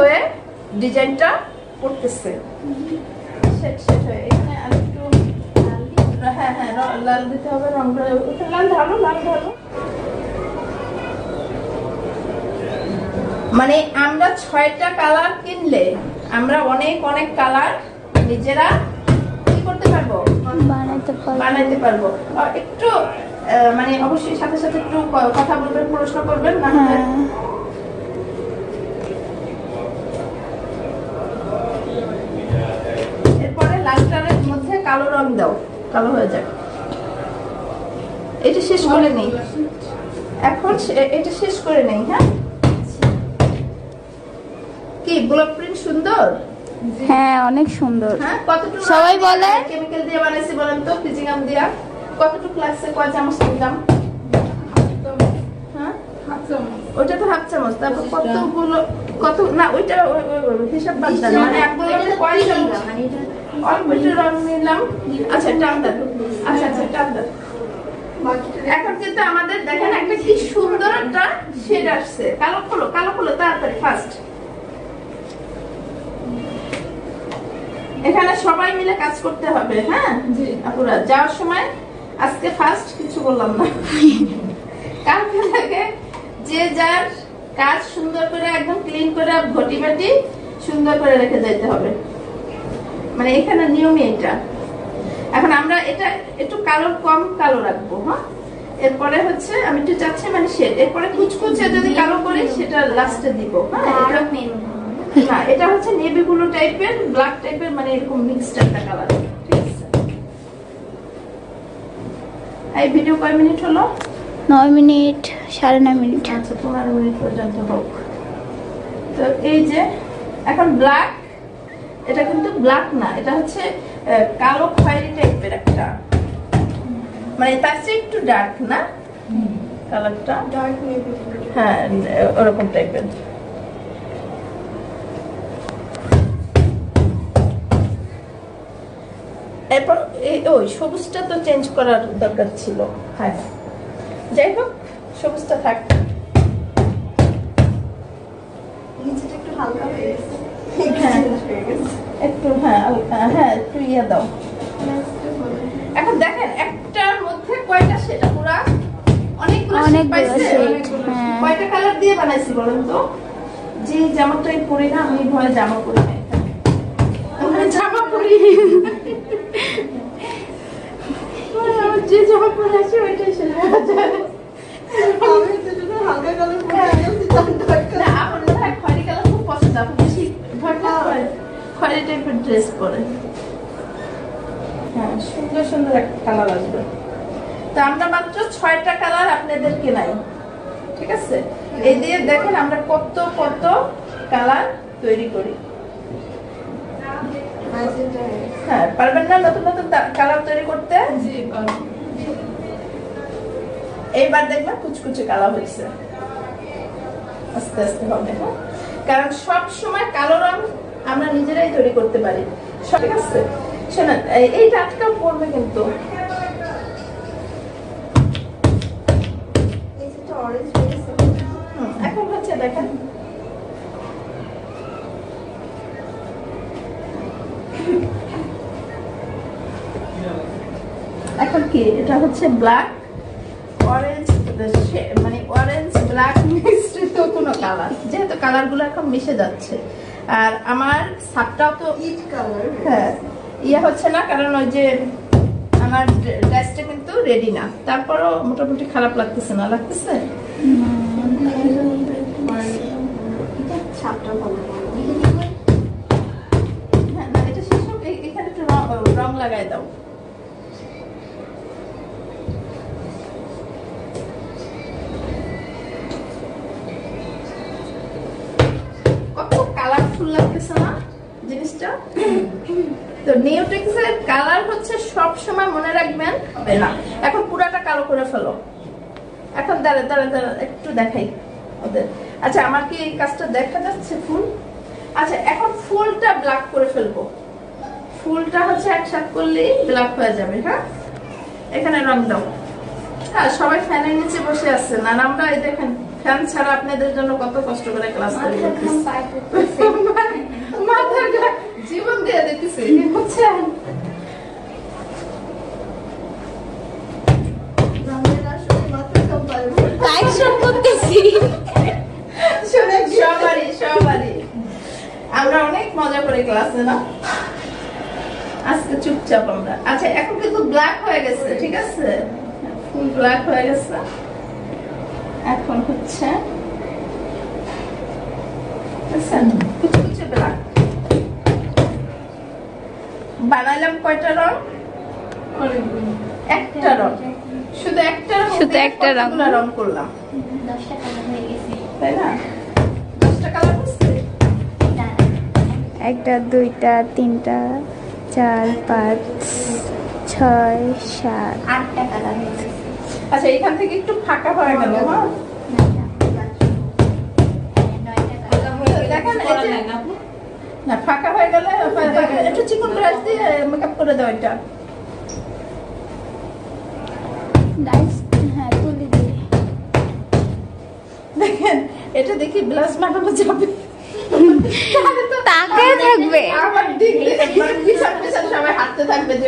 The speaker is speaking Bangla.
হয়ে ডিজাইনটা করতেছে। সেট হয়ে এখানে আরেকটু হ্যাঁ হ্যাঁ লাল দিতে হবে, রং করে লাল ঢালো লাল ঢালো। মানে আমরা 6টা কালার কিনলে আমরা অনেক অনেক কালার নিজেরা কি করতে পারবো, বানাইতে পারবো। একটু মানে অবশ্যই সাথে সাথে একটু কথা বলবেন, প্রশ্ন করবেন না। এরপরে লালটারের মধ্যে কালো রং দাও, কালো হয়ে যাক। এটা শেষ করে নেই এখন, এটা শেষ করে নেই। হ্যাঁ কি গোলাপ প্রিন্ট সুন্দর? হ্যাঁ অনেক সুন্দর। হ্যাঁ কতটুকু সবাই বলে কেমিক্যাল দিয়ে বানাইছি বলেন তো, ফিজিগাম দিয়া কতটুকু লাগছে, কয় চামচ দিলাম? হ্যাঁ ওইটা তো হাফ চামচ। তারপর কতগুলো কত না ওইটা হিসাব বাদ দেন, মানে একগুলোতে কয় চামচ অল্প একটু রং নিলাম। আচ্ছা টান দেন, আচ্ছা আচ্ছা টান দেন। এখন কিন্তু আমাদের দেখেন একটা কি সুন্দর একটা শেড আসছে। কালো খোলো কালো খোলো তাড়াতাড়ি ফাস্ট। এখানে সবাই মিলে কাজ করতে হবে। হ্যাঁ আপুরা যাওয়ার সময় আজকে ফার্স্ট কিছু বললাম না, কালকে থেকে যে যার কাজ সুন্দর করে একদম ক্লিন করে ঘটি বাটি সুন্দর করে রেখে যেতে হবে। মানে এখানে নিয়মই এটা। এখন আমরা এটা একটু কালো কম কালো রাখবো। হ্যাঁ এরপরে হচ্ছে আমি একটু চাচ্ছি মানে শেড, এরপরে কুচকুচে যদি কালো করি সেটা লাস্টে দিব। হ্যাঁ এটা হচ্ছে নেভি ব্লু টাইপের, ব্ল্যাক টাইপের, মানে এরকম মিক্সড একটা কালার। ঠিক আছে এই ভিডিও কয় মিনিট হলো? 9 মিনিট 9.5 মিনিট। আচ্ছা 15 মিনিট পর্যন্ত হোক। তো এই যে এখন ব্ল্যাক, এটা কিন্তু ব্ল্যাক না, এটা হচ্ছে কালো খয়েরি টাইপের একটা, মানে তার চেয়ে একটু ডার্ক না কালারটা, ডার্ক নেভি। হ্যাঁ ওরকম টাইপের। এরপর ওই সবুজটা তো চেঞ্জ করার দরকার ছিল। হ্যাঁ যাই হোক সবুজটা থাক। নিচেটা একটু হালকা হয়ে গেছে, একটু হ্যাঁ একটু ইয়ে দাও। এখন দেখেন একটার মধ্যে কয়টা, সেটা পুরা অনেকগুলো পাইছে। কয়টা কালার দিয়ে বানাইছি বলেন তো? যে জামাটাই পরি না আমি, ভয় জামা পরি না, জামা পরি যে জামা পরে আছে ওইটাই শেষ হয়ে যায়। হালকা কালার খয়েরি কালার খুব পছন্দ, আপনি বেশি খয়েরি টাইপের ড্রেস পরে। হ্যাঁ সুন্দর সুন্দর একটা কালার আসবে। তো আমরা মাত্র 6টা কালার আপনাদের কেনাই। ঠিক আছে এই দিয়ে দেখেন আমরা কত কত কালার তৈরি করি। হ্যাঁ পারবেন না নতুন নতুন কালার তৈরি করতে? জি পারবো। এইবার দেখবেন কুচকুচে কালার হয়েছে, আস্তে আস্তে হবে। হ্যাঁ কারণ সব সময় কালো রং আমরা নিজেরাই তৈরি করতে পারি। ঠিক আছে শোনেন এইটা আটকাও পড়বে কিন্তু। এখন হচ্ছে দেখেন এখন কি এটা হচ্ছে ব্ল্যাক অরেঞ্জ, মানে অরেঞ্জ ব্ল্যাক মিশ্রিত কোনো কালার, যেহেতু কালার গুলো এখন মিশে যাচ্ছে। আর আমার সাপটাও তো ইট কালার, হ্যাঁ ইয়ে হচ্ছে না, কারণ ওই যে আমার ড্রেসটা কিন্তু রেডি না। তারপরও মোটামুটি খারাপ লাগতেছে না, লাগতেছে ছাপটা ভালো। হ্যাঁ না এটা শেষ হোক, এখানে একটু রং লাগাই দাও। কত কালারফুল লাগতেছে না জিনিসটা? তো নিউটেক্সের কালার হচ্ছে সব সময় মনে রাখবেন হবে না। এখন পুরাটা কালো করে ফেলো। এখন দাঁড়া দাঁড়া দাঁড়া একটু দেখাই ওদের। আচ্ছা আমার কি এই কাজটা দেখা যাচ্ছে ফুল? আচ্ছা এখন ফুলটা ব্ল্যাক করে ফেলবো। ফুলটা হচ্ছে একসাথে করলেই ব্ল্যাক হয়ে যাবে। হ্যাঁ এখানে রং দাও। হ্যাঁ সবাই ফ্যানের নিচে বসে আছেন আর আমরা এই দেখেন ফ্যান ছাড়া আপনাদের জন্য কত কষ্ট করে ক্লাস করি। সবারই সবারই আমরা অনেক মজা করে ক্লাসে না, আজকে চুপচাপ আমরা। আচ্ছা এখন কিন্তু ব্ল্যাক হয়ে গেছে, ঠিক আছে, ফুল ব্ল্যাক হয়ে গেছে। এখন হচ্ছে কুচকুচে ব্ল্যাক বানাইলাম। কয়টা রং? একটা রং, শুধু একটা রং, শুধু একটা রং। রং করলাম, তাই না? 10টা কালার করছি। 1 2 3 4 5 6 7 8টা কালার হয়েছে। আচ্ছা এখান থেকে একটু ফাঁকা হয়ে গেল। হ্যাঁ দেখেন এই যে না ফাঁকা হয়ে গেলে একটু চিকন ব্রাশ দিয়ে মেকআপ করে দাও। এটা ডাইস, হ্যাঁ তুলি দিই। দেখেন এটা দেখি ব্লাশ বানানো যাবে, তাকে থাকবে আবার দেখলে পিছন পিছন সবাই হাঁটতে থাকবে যে